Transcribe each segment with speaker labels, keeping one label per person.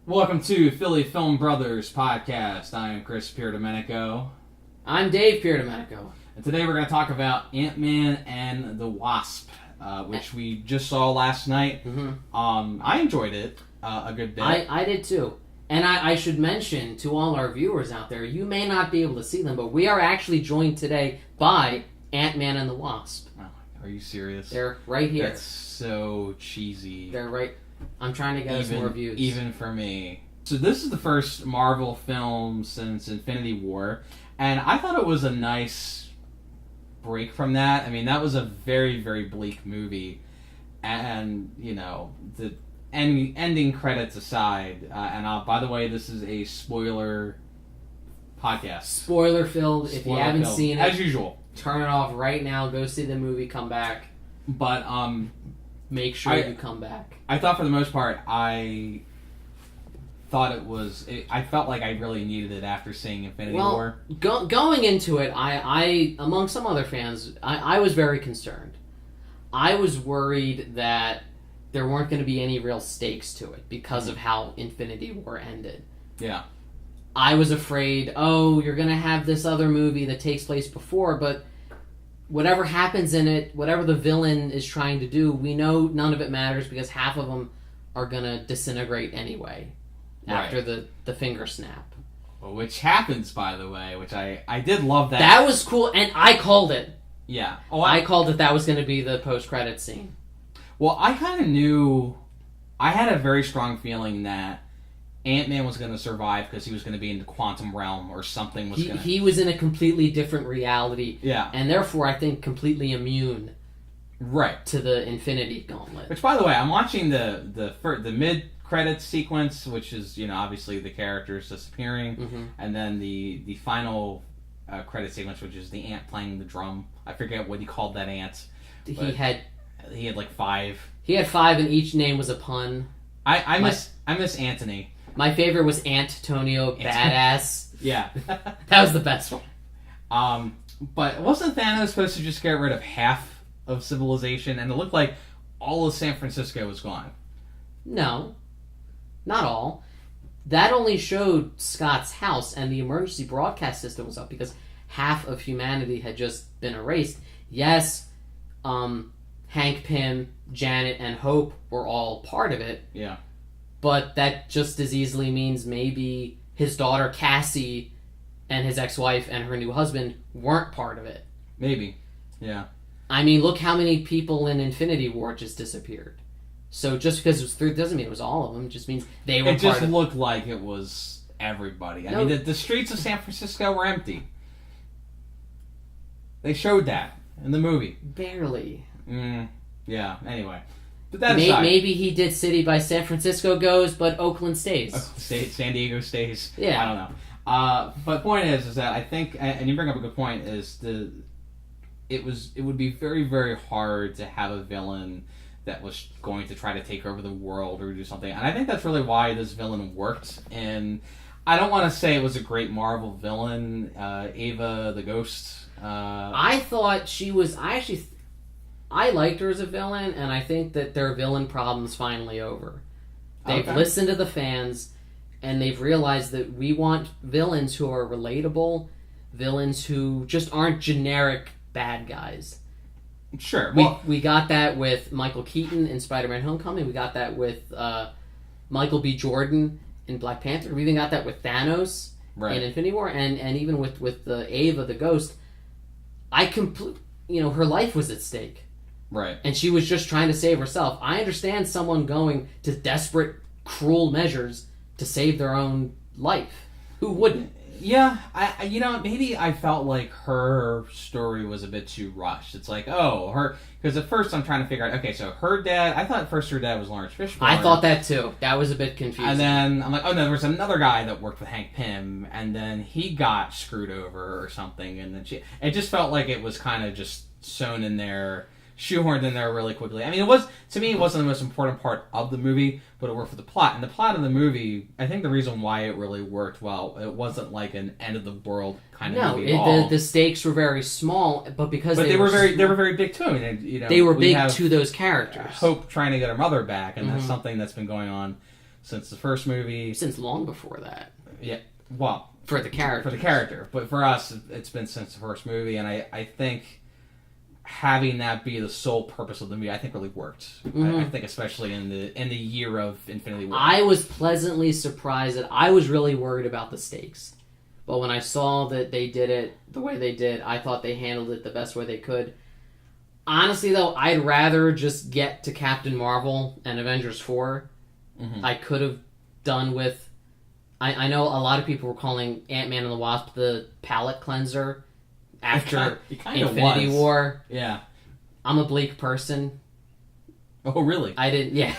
Speaker 1: Welcome to Philly Film Brothers Podcast. I am Chris Pierdomenico.
Speaker 2: I'm Dave Pierdomenico.
Speaker 1: And today we're going to talk about Ant-Man and the Wasp, which we just saw last night.
Speaker 2: Mm-hmm.
Speaker 1: I enjoyed it a good bit.
Speaker 2: I did too. And I should mention to all our viewers out there, you may not be able to see them, but we are actually joined today by Ant-Man and the Wasp.
Speaker 1: Oh, are you serious?
Speaker 2: They're right here.
Speaker 1: That's so cheesy.
Speaker 2: They're right. I'm trying to get us more views.
Speaker 1: Even for me. So this is the first Marvel film since Infinity War, and I thought it was a nice break from that. I mean, that was a very, very bleak movie, and, you know, the ending credits aside, and by the way, this is a spoiler podcast.
Speaker 2: Spoiler filled. If you haven't seen it,
Speaker 1: as usual,
Speaker 2: turn it off right now. Go see the movie. Come back.
Speaker 1: But
Speaker 2: make sure you come back.
Speaker 1: I thought for the most part, I thought I felt like I really needed it after seeing Infinity War.
Speaker 2: Going into it, I among some other fans, I was very concerned. I was worried that there weren't going to be any real stakes to it because of how Infinity War ended.
Speaker 1: Yeah.
Speaker 2: I was afraid, you're going to have this other movie that takes place before, but whatever happens in it, whatever the villain is trying to do, we know none of it matters because half of them are going to disintegrate anyway after the finger snap.
Speaker 1: Which happens, by the way, which I did love that.
Speaker 2: That was cool, and I called it.
Speaker 1: Yeah.
Speaker 2: I called it that was going to be the post-credits scene.
Speaker 1: Well, I kind of knew, I had a very strong feeling that Ant-Man was going to survive because he was going to be in the quantum realm or something was going to...
Speaker 2: He was in a completely different reality.
Speaker 1: Yeah.
Speaker 2: And therefore, I think, completely immune
Speaker 1: to
Speaker 2: the Infinity Gauntlet.
Speaker 1: Which, by the way, I'm watching the mid-credits sequence, which is, you know, obviously the characters disappearing, and then the final credit sequence, which is the ant playing the drum. I forget what he called that ant.
Speaker 2: He had
Speaker 1: like 5.
Speaker 2: He had 5, and each name was a pun.
Speaker 1: I miss Anthony.
Speaker 2: My favorite was Antonio Badass.
Speaker 1: Yeah.
Speaker 2: That was the best one.
Speaker 1: But wasn't Thanos supposed to just get rid of half of civilization? And it looked like all of San Francisco was gone.
Speaker 2: No. Not all. That only showed Scott's house, and the emergency broadcast system was up because half of humanity had just been erased. Yes, Hank Pym, Janet, and Hope were all part of it.
Speaker 1: Yeah.
Speaker 2: But that just as easily means maybe his daughter Cassie and his ex-wife and her new husband weren't part of it.
Speaker 1: Maybe. Yeah.
Speaker 2: I mean, look how many people in Infinity War just disappeared. So just because it was 3 doesn't mean it was all of them. It just means they were part of it. It
Speaker 1: just looked like it was everybody. I mean, the streets of San Francisco were empty. They showed that in the movie.
Speaker 2: Barely.
Speaker 1: Yeah, anyway.
Speaker 2: Maybe he did City by San Francisco goes, but Oakland stays.
Speaker 1: San Diego stays.
Speaker 2: Yeah.
Speaker 1: I don't know. But point is that I think, and you bring up a good point, is it would be very, very hard to have a villain that was going to try to take over the world or do something. And I think that's really why this villain worked. And I don't want to say it was a great Marvel villain, Ava the Ghost.
Speaker 2: I thought she was... I liked her as a villain, and I think that their villain problem's finally over. They've listened to the fans, and they've realized that we want villains who are relatable, villains who just aren't generic bad guys.
Speaker 1: Sure.
Speaker 2: We got that with Michael Keaton in Spider-Man Homecoming. We got that with Michael B. Jordan in Black Panther. We even got that with Thanos in Infinity War, and even with Ava the Ghost. Her life was at stake.
Speaker 1: Right.
Speaker 2: And she was just trying to save herself. I understand someone going to desperate, cruel measures to save their own life. Who wouldn't?
Speaker 1: Yeah, maybe I felt like her story was a bit too rushed. It's like, because at first I'm trying to figure out, okay, so her dad, I thought at first her dad was Lawrence Fishburne.
Speaker 2: I thought that too. That was a bit confusing.
Speaker 1: And then I'm like, no, there was another guy that worked with Hank Pym, and then he got screwed over or something, and then it just felt like it was kind of just sewn in there, shoehorned in there really quickly. I mean, it wasn't the most important part of the movie, but it worked for the plot. And the plot of the movie, I think the reason why it really worked well, it wasn't like an end of the world kind of movie at all.
Speaker 2: The stakes were very small, but because
Speaker 1: they were very big too. And,
Speaker 2: they were big to those characters.
Speaker 1: Hope trying to get her mother back, and that's something that's been going on since the first movie.
Speaker 2: Since long before that.
Speaker 1: Yeah, well,
Speaker 2: for the
Speaker 1: character, but for us, it's been since the first movie, and I think having that be the sole purpose of the movie, I think really worked. I think especially in the year of Infinity War.
Speaker 2: I was pleasantly surprised that I was really worried about the stakes. But when I saw that they did it the way they did, I thought they handled it the best way they could. Honestly, though, I'd rather just get to Captain Marvel and Avengers 4. I could have done with... I know a lot of people were calling Ant-Man and the Wasp the palate cleanser after Infinity War.
Speaker 1: Yeah.
Speaker 2: I'm a bleak person.
Speaker 1: Oh, really?
Speaker 2: I didn't... Yeah.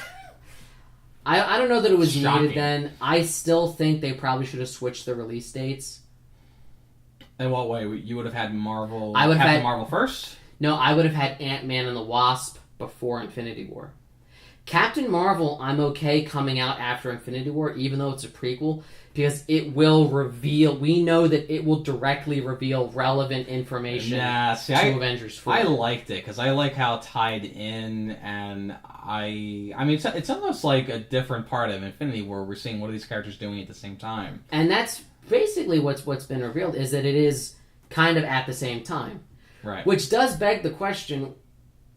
Speaker 2: I don't know that it was
Speaker 1: Shocking.
Speaker 2: needed then. I still think they probably should have switched the release dates.
Speaker 1: In what way? You would have had Marvel...
Speaker 2: I would have
Speaker 1: Captain
Speaker 2: had
Speaker 1: Marvel first?
Speaker 2: No, I would have had Ant-Man and the Wasp before Infinity War. Captain Marvel, I'm okay coming out after Infinity War, even though it's a prequel, because it will reveal... We know that it will directly reveal relevant information to Avengers 4.
Speaker 1: I liked it, because I like how tied in, and I mean, it's almost like a different part of Infinity War. We're seeing what are these characters doing at the same time.
Speaker 2: And that's basically what's been revealed, is that it is kind of at the same time.
Speaker 1: Right.
Speaker 2: Which does beg the question,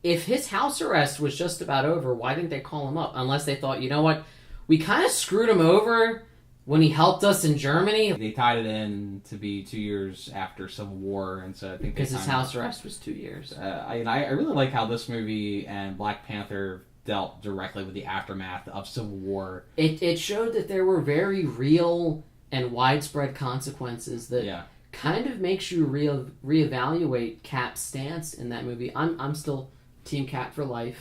Speaker 2: if his house arrest was just about over, why didn't they call him up? Unless they thought, you know what, we kind of screwed him over when he helped us in Germany.
Speaker 1: They tied it in to be 2 years after Civil War, and so I think
Speaker 2: because his house arrest was 2 years.
Speaker 1: I really like how this movie and Black Panther dealt directly with the aftermath of Civil War.
Speaker 2: It showed that there were very real and widespread consequences that kind of makes you reevaluate Cap's stance in that movie. I'm still Team Cap for life.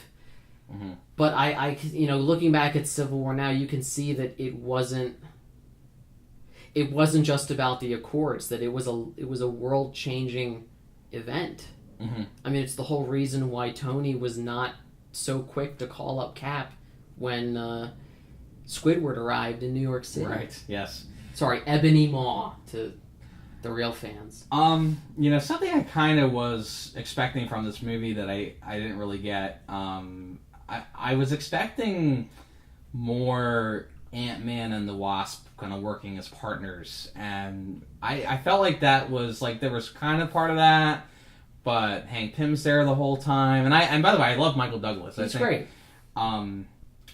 Speaker 2: But I looking back at Civil War now, you can see that it wasn't just about the Accords, that it was a world-changing event. I mean, it's the whole reason why Tony was not so quick to call up Cap when Squidward arrived in New York City.
Speaker 1: Right, yes.
Speaker 2: Sorry, Ebony Maw to the real fans.
Speaker 1: Something I kind of was expecting from this movie that I didn't really get. I was expecting more Ant-Man and the Wasp kind of working as partners, and I felt like that was like there was kind of part of that, but Hank Pym's there the whole time, and by the way, I love Michael Douglas.
Speaker 2: He's great.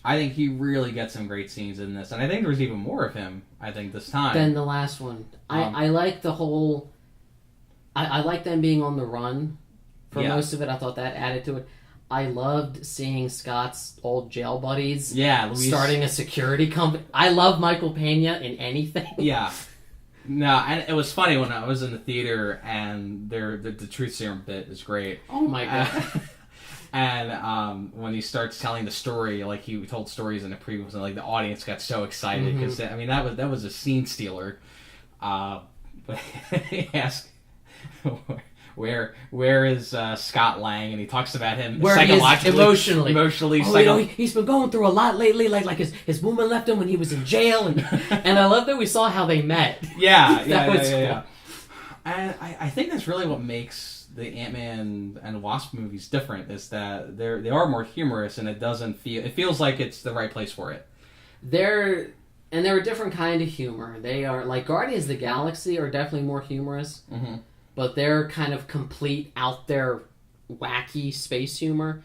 Speaker 1: I think he really gets some great scenes in this, and I think there's even more of him, I think, this time.
Speaker 2: Than the last one. I like the whole... I like them being on the run for most of it. I thought that added to it. I loved seeing Scott's old jail buddies starting a security company. I love Michael Pena in anything.
Speaker 1: Yeah. No, and it was funny when I was in the theater, and the truth serum bit is great.
Speaker 2: Oh my god.
Speaker 1: And when he starts telling the story, like he told stories in the previous, and like the audience got so excited because I mean that was a scene stealer. But he asked, "Where is Scott Lang?" And he talks about him psychologically, emotionally.
Speaker 2: He's been going through a lot lately. Like his woman left him when he was in jail, and I love that we saw how they met.
Speaker 1: Yeah. And I think that's really what makes the Ant-Man and Wasp movies different, is that they are more humorous, and it feels like it's the right place for it.
Speaker 2: They're a different kind of humor. They are like Guardians of the Galaxy are definitely more humorous, but they're kind of complete out there wacky space humor.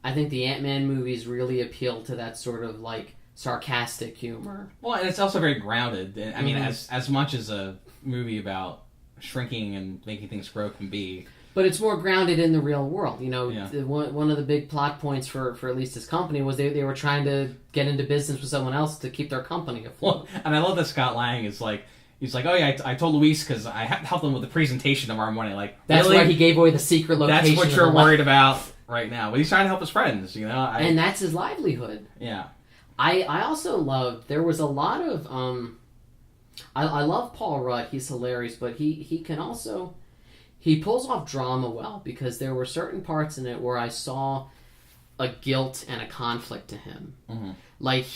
Speaker 2: I think the Ant-Man movies really appeal to that sort of like sarcastic humor.
Speaker 1: Well, and it's also very grounded. I mean, as much as a movie about shrinking and making things grow can be.
Speaker 2: But it's more grounded in the real world. You know, one of the big plot points for at least his company was they were trying to get into business with someone else to keep their company afloat.
Speaker 1: Well, and I love that Scott Lang is like, he's like, oh yeah, I told Luis because I have to help them with the presentation tomorrow morning. Like,
Speaker 2: that's
Speaker 1: really?
Speaker 2: why he gave away the secret location.
Speaker 1: That's what you're worried about right now. But he's trying to help his friends, you know?
Speaker 2: And that's his livelihood.
Speaker 1: Yeah.
Speaker 2: I also loved, there was a lot of, I love Paul Rudd, he's hilarious, but he can also... He pulls off drama well, because there were certain parts in it where I saw a guilt and a conflict to him. Like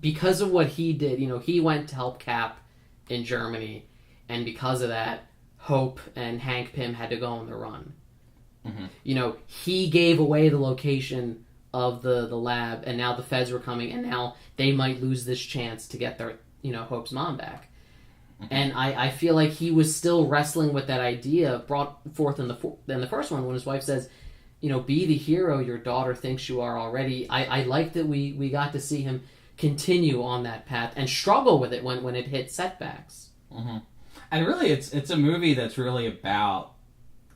Speaker 2: because of what he did, he went to help Cap in Germany, and because of that, Hope and Hank Pym had to go on the run. He gave away the location of the lab, and now the feds were coming, and now they might lose this chance to get their, Hope's mom back. And I feel like he was still wrestling with that idea brought forth in the first one when his wife says, be the hero your daughter thinks you are already. I like that we got to see him continue on that path and struggle with it when it hit setbacks.
Speaker 1: Mm-hmm. And really, it's a movie that's really about,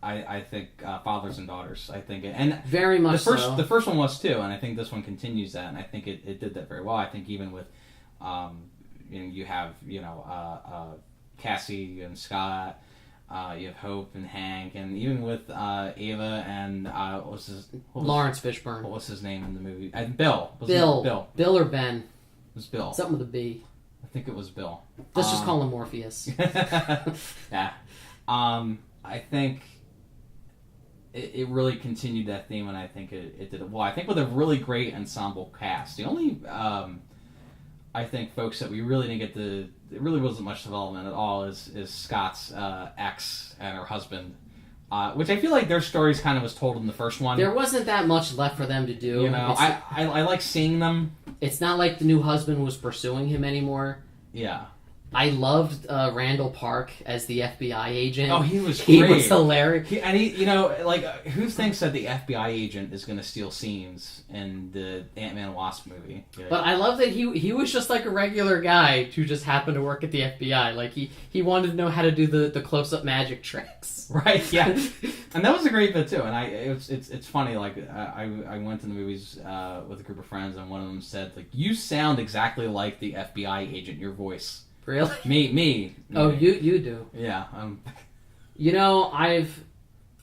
Speaker 1: I think, fathers and daughters. I think, and
Speaker 2: very much
Speaker 1: the first one was too, and I think this one continues that, and I think it did that very well. I think even with, you have Cassie and Scott, you have Hope and Hank, and even with Ava and
Speaker 2: Lawrence Fishburne.
Speaker 1: What was his name in the movie? Bill.
Speaker 2: Bill or Ben.
Speaker 1: It was Bill.
Speaker 2: Something with a B.
Speaker 1: I think it was Bill.
Speaker 2: Let's just call him Morpheus.
Speaker 1: Yeah. I think it really continued that theme, and I think it did it well. I think with a really great ensemble cast. The only I think folks that we really didn't get it really wasn't much development at all is Scott's ex and her husband, which I feel like their stories kind of was told in the first one.
Speaker 2: There wasn't that much left for them to do.
Speaker 1: I like seeing them.
Speaker 2: It's not like the new husband was pursuing him anymore.
Speaker 1: Yeah.
Speaker 2: I loved Randall Park as the FBI agent.
Speaker 1: Oh, he was great.
Speaker 2: He was hilarious.
Speaker 1: Who thinks that the FBI agent is going to steal scenes in the Ant-Man and Wasp movie? Yeah.
Speaker 2: But I love that he was just like a regular guy who just happened to work at the FBI. Like, he wanted to know how to do the close-up magic tricks.
Speaker 1: Right, yeah. And that was a great bit, too. And it's funny, like, I went to the movies with a group of friends, and one of them said, like, you sound exactly like the FBI agent, your voice.
Speaker 2: Really?
Speaker 1: Me.
Speaker 2: Oh, you do.
Speaker 1: Yeah.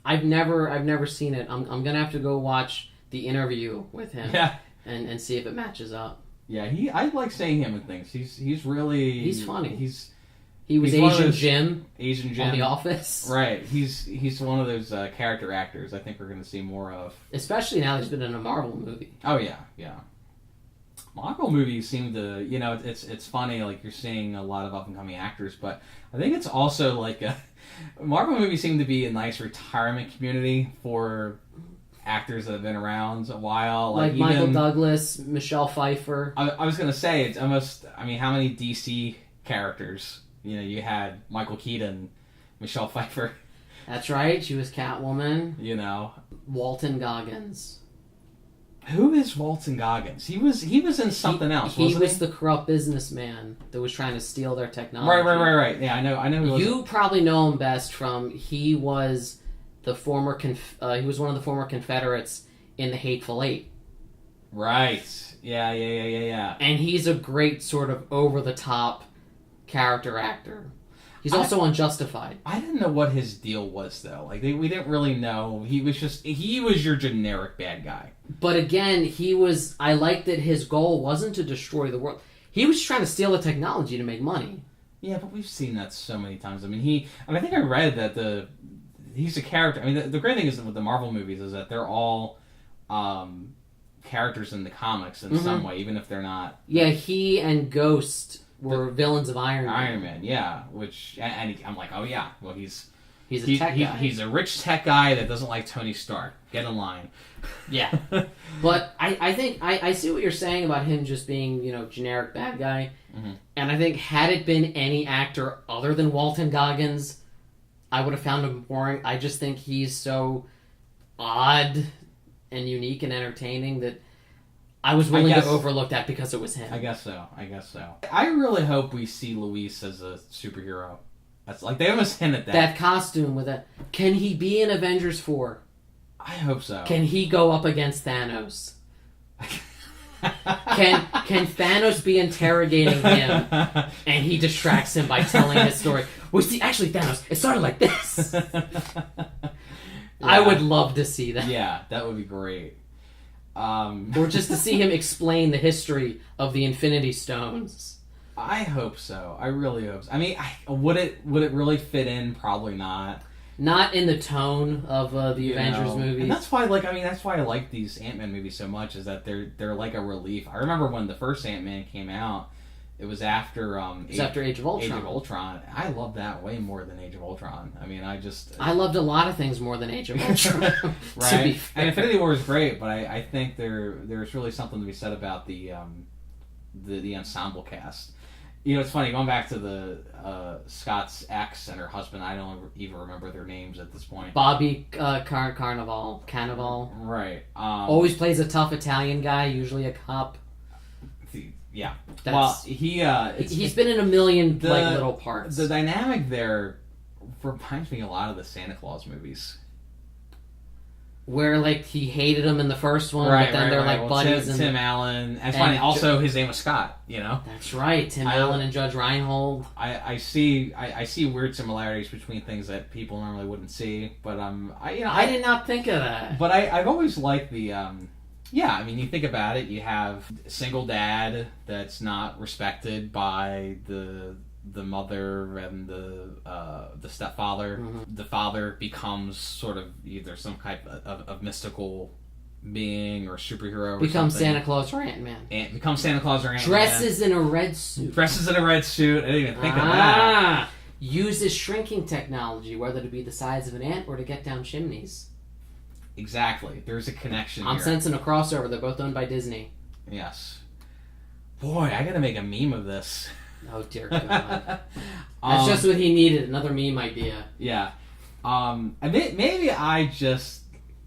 Speaker 2: I've never seen it. I'm gonna have to go watch the interview with him.
Speaker 1: Yeah.
Speaker 2: And see if it matches up.
Speaker 1: Yeah, I like seeing him in things. He's
Speaker 2: funny.
Speaker 1: He
Speaker 2: was Asian Jim
Speaker 1: on
Speaker 2: The Office.
Speaker 1: Right. He's one of those character actors I think we're gonna see more of.
Speaker 2: Especially now that he's been in a Marvel movie.
Speaker 1: Oh yeah. Marvel movies seem to, it's funny, like you're seeing a lot of up-and-coming actors, but I think it's also like Marvel movies seem to be a nice retirement community for actors that have been around a while.
Speaker 2: Like Michael Douglas, Michelle Pfeiffer.
Speaker 1: I was going to say, it's almost, how many DC characters? You had Michael Keaton, Michelle Pfeiffer.
Speaker 2: That's right, she was Catwoman. Walton Goggins.
Speaker 1: Who is Walton Goggins? He was in something else.
Speaker 2: He was the corrupt businessman that was trying to steal their technology.
Speaker 1: Right. Yeah, I know.
Speaker 2: You probably know him best from he was the former he was one of the former Confederates in the Hateful Eight.
Speaker 1: Right. Yeah.
Speaker 2: And he's a great sort of over the top character actor. He's also Unjustified.
Speaker 1: I didn't know what his deal was, though. Like, we didn't really know. He was your generic bad guy.
Speaker 2: But again, I like that his goal wasn't to destroy the world. He was trying to steal the technology to make money.
Speaker 1: Yeah, but we've seen that so many times. I think I read that he's a character. The great thing is with the Marvel movies is that they're all characters in the comics in some way, even if they're not.
Speaker 2: Yeah, he and Ghost were villains of Iron Man.
Speaker 1: Iron Man, yeah. I'm like, oh yeah. Well, he's
Speaker 2: a tech guy.
Speaker 1: He's a rich tech guy that doesn't like Tony Stark. Get in line.
Speaker 2: Yeah. But I think I see what you're saying about him just being, generic bad guy. Mm-hmm. And I think had it been any actor other than Walton Goggins, I would have found him boring. I just think he's so odd and unique and entertaining that I was willing to overlook that because it was him.
Speaker 1: I guess so. I really hope we see Luis as a superhero. That's like they almost hint at that.
Speaker 2: That costume with a... Can he be in Avengers 4?
Speaker 1: I hope so.
Speaker 2: Can he go up against Thanos? Can Thanos be interrogating him and he distracts him by telling his story? Well, see, actually, Thanos, it started like this. I would love to see that. Yeah,
Speaker 1: that would be great.
Speaker 2: Or just to see him explain the history of the Infinity Stones.
Speaker 1: I hope so. I really hope so. Would it really fit in? Probably not.
Speaker 2: Not in the tone of the Avengers movies.
Speaker 1: And that's why, that's why I like these Ant-Man movies so much. Is that they're like a relief. I remember when the first Ant-Man came out, It was after
Speaker 2: after Age of Ultron.
Speaker 1: Age of Ultron. I love that way more than Age of Ultron. I mean,
Speaker 2: I loved a lot of things more than Age of Ultron.
Speaker 1: Right. And Infinity War is great, but I think there's really something to be said about the ensemble cast. You know, it's funny, going back to the Scott's ex and her husband, I don't even remember their names at this point.
Speaker 2: Bobby Cannavale.
Speaker 1: Right.
Speaker 2: Always plays a tough Italian guy, usually a cop.
Speaker 1: Yeah.
Speaker 2: Well, he's been in a million little parts.
Speaker 1: The dynamic there reminds me a lot of the Santa Claus movies.
Speaker 2: Where, like, he hated him in the first one, but then they're like buddies.
Speaker 1: Tim Allen. That's funny. Also, his name was Scott. You know.
Speaker 2: That's right. Tim Allen and Judge Reinhold.
Speaker 1: I see weird similarities between things that people normally wouldn't see, but I
Speaker 2: did not think of that.
Speaker 1: But I've always liked the. Yeah, I mean, you think about it. You have a single dad that's not respected by the mother and the stepfather. Mm-hmm. The father becomes sort of either some type of mystical being or superhero.
Speaker 2: Becomes Santa Claus or Ant-Man.
Speaker 1: Becomes Santa Claus or Ant-Man.
Speaker 2: Dresses in a red suit.
Speaker 1: I didn't even think of that.
Speaker 2: Uses shrinking technology, whether to be the size of an ant or to get down chimneys.
Speaker 1: Exactly. There's a connection here.
Speaker 2: I'm sensing a crossover. They're both owned by Disney.
Speaker 1: Yes. Boy, I gotta make a meme of this.
Speaker 2: Oh, dear God. That's just what he needed, another meme idea.
Speaker 1: Yeah. Maybe I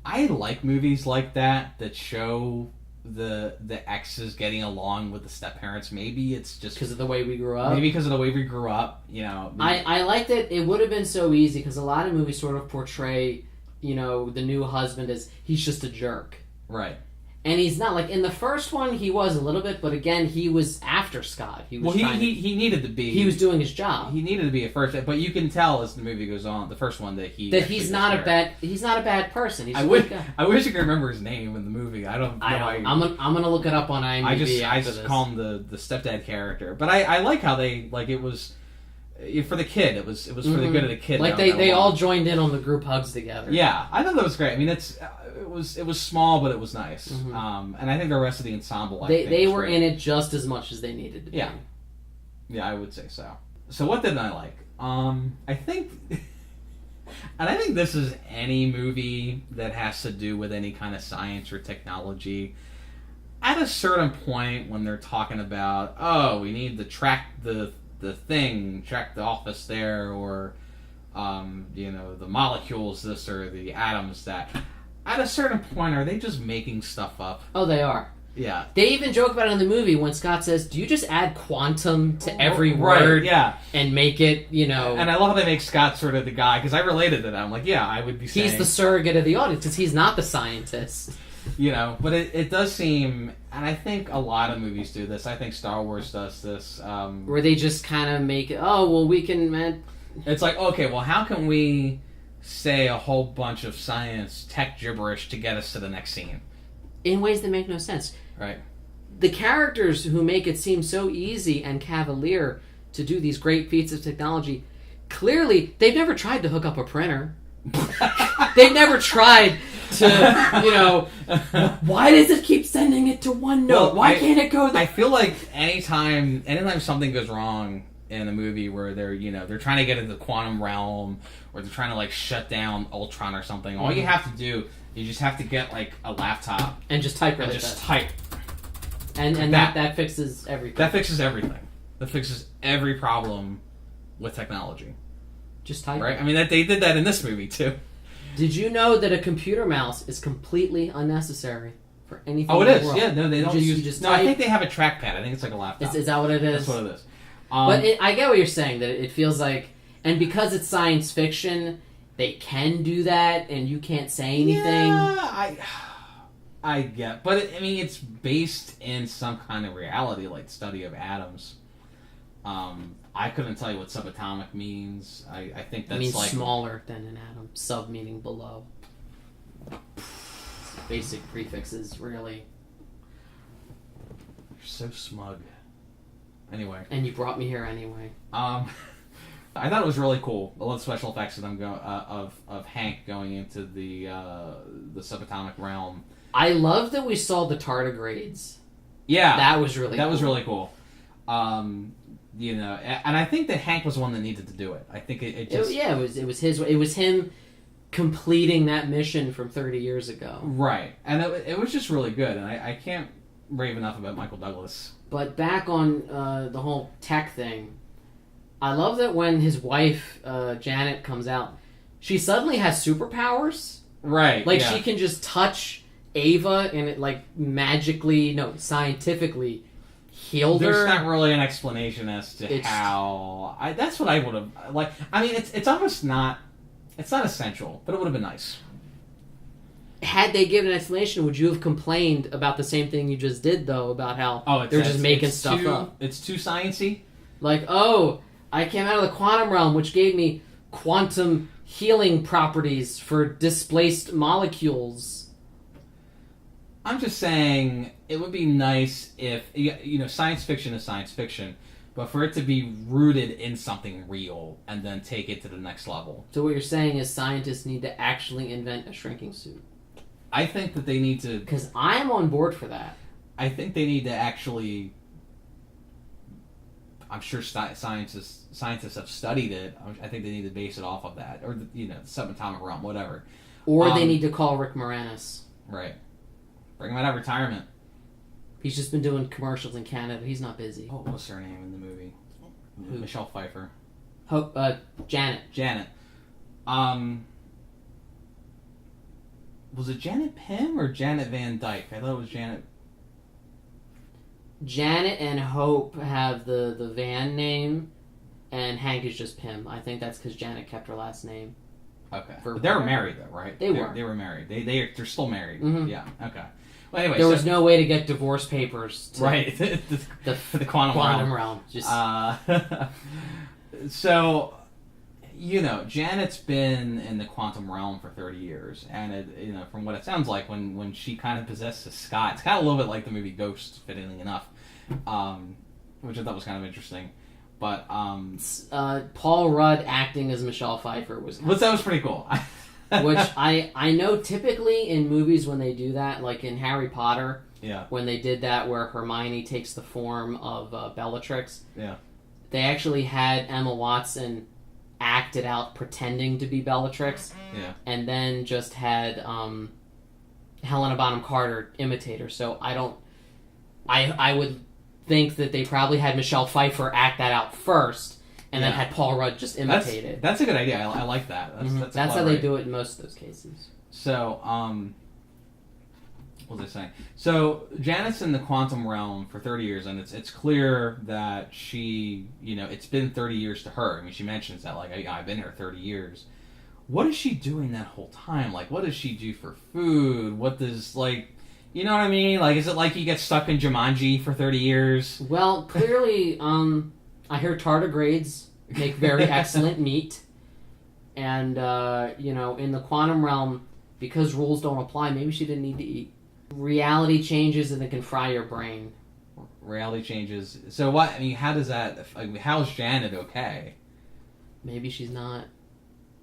Speaker 1: like movies like that show the exes getting along with the step-parents. Maybe it's just...
Speaker 2: because of the way we grew up?
Speaker 1: Maybe because of the way we grew up, you know.
Speaker 2: I liked it. It would have been so easy, because a lot of movies sort of portray... you know, the new husband as he's just a jerk.
Speaker 1: Right.
Speaker 2: And he's not. Like, in the first one, he was a little bit, but again, he was after Scott. He was
Speaker 1: he needed to be...
Speaker 2: he was doing his job.
Speaker 1: He needed to be at first, but you can tell as the movie goes on, the first one, that
Speaker 2: he's not a bad person. He's
Speaker 1: I wish I could remember his name in the movie. I don't know.
Speaker 2: I'm gonna look it up on IMDb.
Speaker 1: I just call him the stepdad character. But I like how they, like, it was... for the kid, it was for the good of the kid.
Speaker 2: Like they all joined in on the group hugs together.
Speaker 1: Yeah, I thought that was great. I mean, it was small, but it was nice.
Speaker 2: Mm-hmm.
Speaker 1: And I think the rest of the ensemble,
Speaker 2: they were great. In it just as much as they needed to be.
Speaker 1: Yeah, I would say so. So what didn't I like? I think, and I think this is any movie that has to do with any kind of science or technology. At a certain point, when they're talking about, oh, we need to track the thing, track the office there, or the molecules this or the atoms that. At a certain point, are they just making stuff up?
Speaker 2: Oh, they are.
Speaker 1: Yeah.
Speaker 2: They even joke about it in the movie when Scott says, "Do you just add quantum to every word, and make it, you know?"
Speaker 1: And I love how they make Scott sort of the guy, because I related to that. I'm like, yeah, I would be saying
Speaker 2: he's the surrogate of the audience because he's not the scientist.
Speaker 1: You know, but it does seem, and I think a lot of movies do this. I think Star Wars does this.
Speaker 2: Where they just kind of make it, oh, well, we can...
Speaker 1: It's like, okay, well, how can we say a whole bunch of science, tech gibberish to get us to the next scene?
Speaker 2: In ways that make no sense.
Speaker 1: Right.
Speaker 2: The characters who make it seem so easy and cavalier to do these great feats of technology, clearly, they've never tried to hook up a printer. They've never tried to, why does it keep sending it to OneNote? Well, why can't it go there?
Speaker 1: I feel like anytime something goes wrong in a movie where they're trying to get into the quantum realm, or they're trying to, like, shut down Ultron or something, all you have to do, you just have to get, like, a laptop
Speaker 2: and just type
Speaker 1: really fast. Type.
Speaker 2: And that fixes everything.
Speaker 1: That fixes everything. That fixes every problem with technology.
Speaker 2: Just type.
Speaker 1: Right? I mean, they did that in this movie, too.
Speaker 2: Did you know that a computer mouse is completely unnecessary for anything?
Speaker 1: Oh, it is. Yeah, no, they don't
Speaker 2: use.
Speaker 1: Just I think they have a trackpad. I think it's like a laptop.
Speaker 2: Is that what it is?
Speaker 1: That's what it is.
Speaker 2: But I get what you're saying. That it feels like, and because it's science fiction, they can do that, and you can't say anything.
Speaker 1: Yeah, I get, but it's based in some kind of reality, like study of atoms. I couldn't tell you what subatomic means. I think that's
Speaker 2: means
Speaker 1: like
Speaker 2: smaller than an atom. Sub meaning below. Basic prefixes, really.
Speaker 1: You're so smug. Anyway.
Speaker 2: And you brought me here anyway.
Speaker 1: I thought it was really cool. I love special effects of them of Hank going into the subatomic realm.
Speaker 2: I love that we saw the tardigrades.
Speaker 1: Yeah,
Speaker 2: that was really
Speaker 1: was really cool. And I think that Hank was the one that needed to do it. I think it just...
Speaker 2: It was him completing that mission from 30 years ago.
Speaker 1: Right. And it was just really good, and I can't rave enough about Michael Douglas.
Speaker 2: But back on the whole tech thing, I love that when his wife, Janet, comes out, she suddenly has superpowers.
Speaker 1: Right.
Speaker 2: Like, she can just touch Ava and it, like, scientifically healed her.
Speaker 1: There's not really an explanation as to how... that's what I would have... I mean, it's almost not... It's not essential, but it would have been nice.
Speaker 2: Had they given an explanation, would you have complained about the same thing you just did, though, about how they're just making stuff up?
Speaker 1: It's too sciencey.
Speaker 2: Like, I came out of the quantum realm, which gave me quantum healing properties for displaced molecules.
Speaker 1: I'm just saying, it would be nice if, science fiction is science fiction, but for it to be rooted in something real and then take it to the next level.
Speaker 2: So what you're saying is scientists need to actually invent a shrinking suit?
Speaker 1: I think that they need to...
Speaker 2: Because I am on board for that.
Speaker 1: I think they need to actually... I'm sure scientists have studied it. I think they need to base it off of that. Or, the subatomic realm, whatever.
Speaker 2: Or they need to call Rick Moranis.
Speaker 1: Right. Bring him out of retirement.
Speaker 2: He's just been doing commercials in Canada. He's not busy.
Speaker 1: What was her name in the movie?
Speaker 2: Who?
Speaker 1: Michelle Pfeiffer.
Speaker 2: Janet.
Speaker 1: Janet. Was it Janet Pym or Janet Van Dyke? I thought it was Janet.
Speaker 2: Janet and Hope have the Van name, and Hank is just Pym. I think that's because Janet kept her last name.
Speaker 1: Okay. But they were married, though, right?
Speaker 2: They were.
Speaker 1: They were married. They're still married.
Speaker 2: Mm-hmm.
Speaker 1: Yeah. Okay. Well, anyway,
Speaker 2: there was no way to get divorce papers to
Speaker 1: right. the quantum realm.
Speaker 2: Just
Speaker 1: so, Janet's been in the quantum realm for 30 years, and from what it sounds like, when she kind of possesses Scott, it's kind of a little bit like the movie Ghost, fittingly enough, which I thought was kind of interesting. But
Speaker 2: Paul Rudd acting as Michelle Pfeiffer
Speaker 1: that was pretty cool.
Speaker 2: Which I know typically in movies when they do that, like in Harry Potter, when they did that where Hermione takes the form of Bellatrix, they actually had Emma Watson act it out pretending to be Bellatrix, and then just had Helena Bonham Carter imitate her. So I would think that they probably had Michelle Pfeiffer act that out first, and then had Paul Rudd just imitate it.
Speaker 1: That's a good idea. I like that.
Speaker 2: That's how they do it in most of those cases.
Speaker 1: So, what was I saying? So, Janet's in the quantum realm for 30 years, and it's clear that she, it's been 30 years to her. I mean, she mentions that, like, I've been here 30 years. What is she doing that whole time? Like, what does she do for food? What does, like... You know what I mean? Like, is it like you get stuck in Jumanji for 30 years?
Speaker 2: Well, clearly, I hear tardigrades make very excellent meat. And, in the quantum realm, because rules don't apply, maybe she didn't need to eat. Reality changes and it can fry your brain.
Speaker 1: Reality changes. So what? I mean, how does that... how's Janet okay?
Speaker 2: Maybe she's not.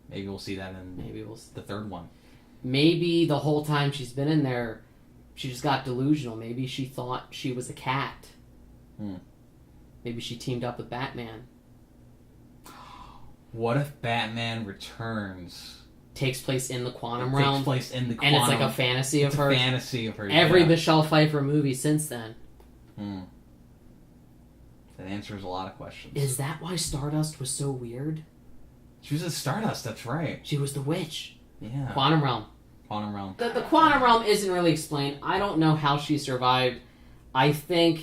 Speaker 1: Maybe we'll see that in the third one.
Speaker 2: Maybe the whole time she's been in there... She just got delusional. Maybe she thought she was a cat. Maybe she teamed up with Batman.
Speaker 1: What if Batman Returns?
Speaker 2: Takes place in the quantum realm.
Speaker 1: Takes place in the quantum.
Speaker 2: And it's like a fantasy of her.
Speaker 1: Fantasy of her.
Speaker 2: Every Michelle Pfeiffer movie since then.
Speaker 1: That answers a lot of questions.
Speaker 2: Is that why Stardust was so weird?
Speaker 1: She was a Stardust, that's right.
Speaker 2: She was the witch.
Speaker 1: Yeah.
Speaker 2: Quantum realm.
Speaker 1: Quantum realm.
Speaker 2: The quantum realm isn't really explained. I don't know how she survived. I think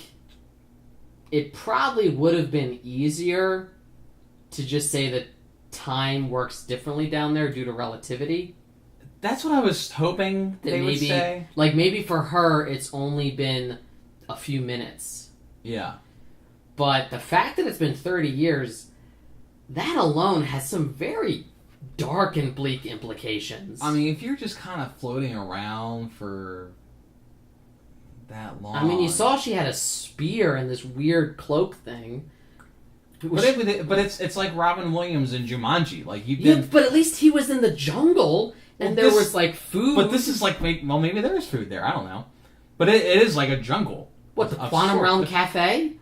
Speaker 2: it probably would have been easier to just say that time works differently down there due to relativity.
Speaker 1: That's what I was hoping they would say.
Speaker 2: Like, maybe for her, it's only been a few minutes.
Speaker 1: Yeah.
Speaker 2: But the fact that it's been 30 years, that alone has some very dark and bleak implications.
Speaker 1: I mean, if you're just kind of floating around for that long...
Speaker 2: I mean, you saw she had a spear and this weird cloak thing.
Speaker 1: But it's like Robin Williams in Jumanji. Like, you've been...
Speaker 2: Yeah, but at least he was in the jungle, and there was, like, food.
Speaker 1: But this is like... Well, maybe there is food there. I don't know. But it is like a jungle.
Speaker 2: What, the Quantum Realm Cafe?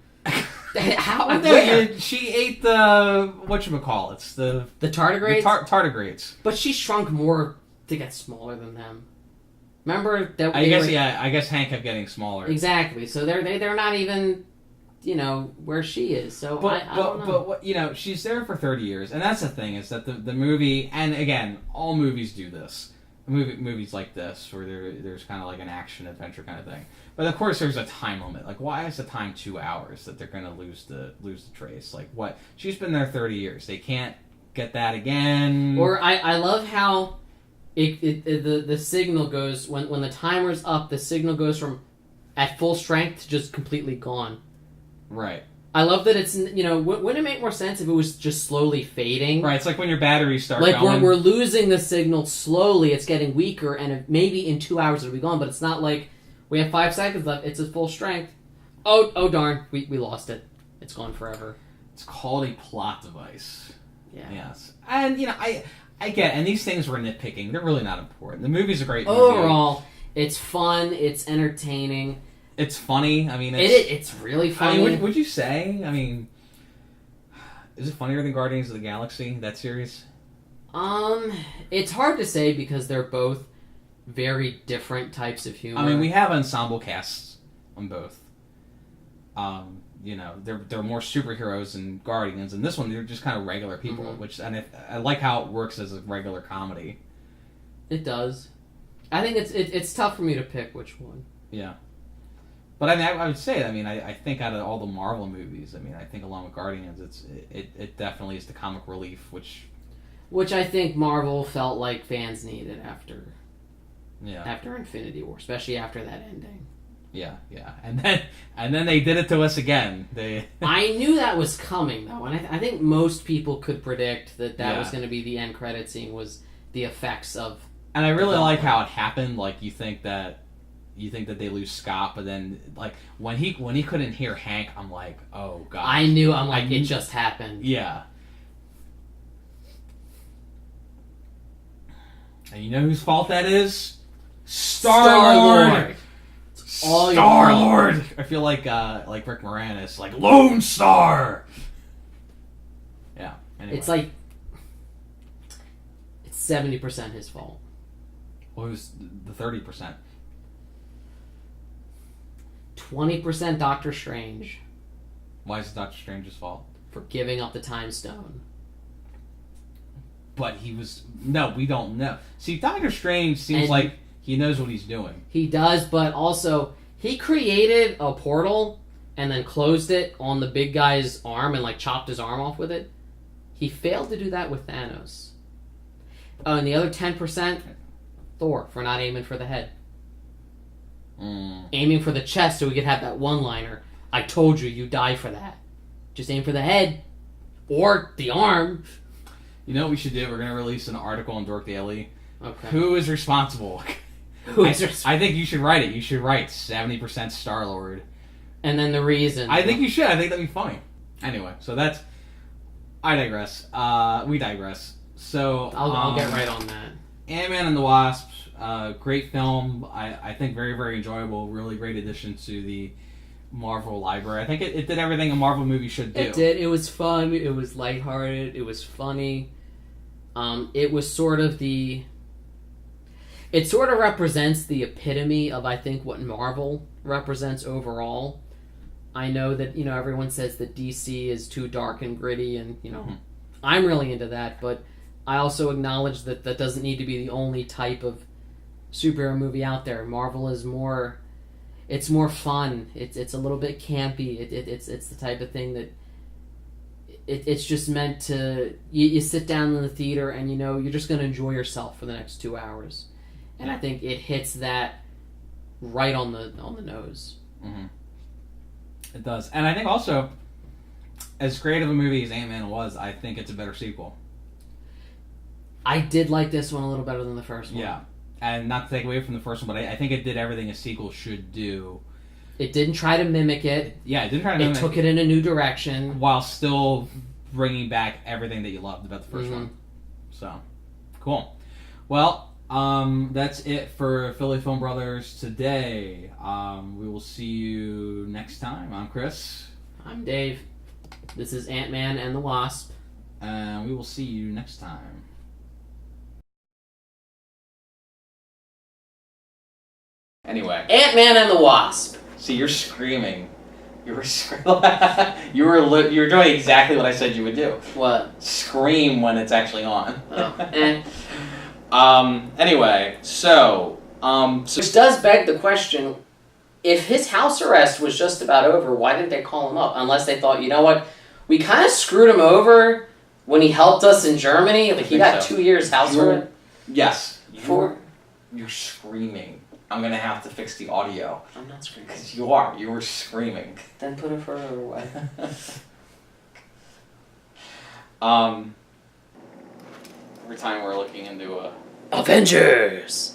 Speaker 2: How?
Speaker 1: I
Speaker 2: Where?
Speaker 1: think she ate the whatchamacallits, the
Speaker 2: tardigrades?
Speaker 1: tardigrades.
Speaker 2: But she shrunk more to get smaller than them. Remember that?
Speaker 1: I guess Hank kept getting smaller.
Speaker 2: Exactly. So they're not even, where she is. So I don't know.
Speaker 1: But she's there for 30 years, and that's the thing is that the movie, and again, all movies do this. Movies like this, where there's kind of like an action adventure kind of thing. But of course, there's a time limit. Like, why is the time 2 hours that they're going to lose the trace? Like, what? She's been there 30 years. They can't get that again.
Speaker 2: Or I love how the signal goes when the timer's up. The signal goes from at full strength to just completely gone.
Speaker 1: Right.
Speaker 2: I love that it's, wouldn't it make more sense if it was just slowly fading?
Speaker 1: Right, it's like when your batteries start
Speaker 2: going.
Speaker 1: Like,
Speaker 2: we're losing the signal slowly, it's getting weaker, and maybe in 2 hours it'll be gone, but it's not like we have 5 seconds left, it's at full strength. Oh darn, we lost it. It's gone forever.
Speaker 1: It's called a plot device.
Speaker 2: Yeah.
Speaker 1: Yes. And, I get it, and these things we're nitpicking, they're really not important. The movie's a great movie.
Speaker 2: Overall, it's fun, it's entertaining.
Speaker 1: It's funny. I mean,
Speaker 2: it's really funny.
Speaker 1: I mean, would you say? I mean, is it funnier than Guardians of the Galaxy, that series?
Speaker 2: It's hard to say because they're both very different types of humor.
Speaker 1: I mean, we have ensemble casts on both. They're more superheroes than Guardians, and this one they're just kind of regular people.
Speaker 2: Mm-hmm.
Speaker 1: I like how it works as a regular comedy.
Speaker 2: It does. I think it's tough for me to pick which one.
Speaker 1: Yeah. But I mean, I would say, I think out of all the Marvel movies, I think along with Guardians, it definitely is the comic relief,
Speaker 2: which I think Marvel felt like fans needed after Infinity War, especially after that ending.
Speaker 1: Yeah, and then they did it to us again.
Speaker 2: I knew that was coming though, and I think most people could predict that was going to be the end credit scene was the effects of.
Speaker 1: And I really like how it happened. Like you think that they lose Scott, but then like when he couldn't hear Hank, I'm like, oh god.
Speaker 2: I knew. I'm like, it just happened.
Speaker 1: Yeah. And you know whose fault that is? Star-Lord. Star-Lord. I feel like Rick Moranis, like Lone Star. Yeah. Anyway.
Speaker 2: It's like it's 70% his fault.
Speaker 1: Well, who's the 30%?
Speaker 2: 20% Doctor Strange.
Speaker 1: Why is it Doctor Strange's fault?
Speaker 2: For giving up the Time Stone.
Speaker 1: But we don't know. See, Doctor Strange seems like he knows what he's doing.
Speaker 2: He does, but also, he created a portal and then closed it on the big guy's arm and like chopped his arm off with it. He failed to do that with Thanos. Oh, and the other 10%, Thor, for not aiming for the head. Aiming for the chest so we could have that one-liner. I told you, you die for that. Just aim for the head. Or the arm.
Speaker 1: You know what we should do? We're going to release an article on Dork Daily.
Speaker 2: Okay.
Speaker 1: Who is responsible? I think you should write it. You should write 70% Star-Lord.
Speaker 2: And then the reason.
Speaker 1: I think you should. I think that'd be funny. Anyway, so that's... I digress. We digress. So...
Speaker 2: I'll get right on that.
Speaker 1: Ant-Man and the Wasp. Great film. I think very, very enjoyable. Really great addition to the Marvel library. I think it did everything a Marvel movie should do.
Speaker 2: It did. It was fun. It was lighthearted. It was funny. It was sort of the... It sort of represents the epitome of, I think, what Marvel represents overall. I know that, everyone says that DC is too dark and gritty, and, I'm really into that, but I also acknowledge that that doesn't need to be the only type of superhero movie out there. Marvel is more... It's more fun. It's a little bit campy. It's the type of thing that... It's just meant to... You sit down in the theater and, you're just going to enjoy yourself for the next 2 hours. And I think it hits that right on the nose.
Speaker 1: Mm-hmm. It does. And I think also, as great of a movie as Ant-Man was, I think it's a better sequel.
Speaker 2: I did like this one a little better than the first one.
Speaker 1: Yeah. And not to take away from the first one, but I think it did everything a sequel should do.
Speaker 2: It didn't try to mimic it.
Speaker 1: Yeah, it didn't try to mimic it.
Speaker 2: It took it in a new direction.
Speaker 1: While still bringing back everything that you loved about the first one. So, cool. Well... that's it for Philly Film Brothers today. We will see you next time. I'm Chris.
Speaker 2: I'm Dave. This is Ant-Man and the Wasp.
Speaker 1: And we will see you next time. Anyway.
Speaker 2: Ant-Man and the Wasp.
Speaker 1: See, you're screaming. You were doing exactly what I said you would do.
Speaker 2: What?
Speaker 1: Scream when it's actually on.
Speaker 2: Oh.
Speaker 1: Anyway, so
Speaker 2: Which does beg the question, if his house arrest was just about over, why didn't they call him up? Unless they thought, you know what, we kind of screwed him over when he helped us in Germany. Like, he got 2 years house arrest.
Speaker 1: Yes. You're screaming. I'm going to have to fix the audio.
Speaker 2: I'm not screaming.
Speaker 1: Because you are. You were screaming.
Speaker 2: Then put it further away.
Speaker 1: Every time we're looking into
Speaker 2: Avengers!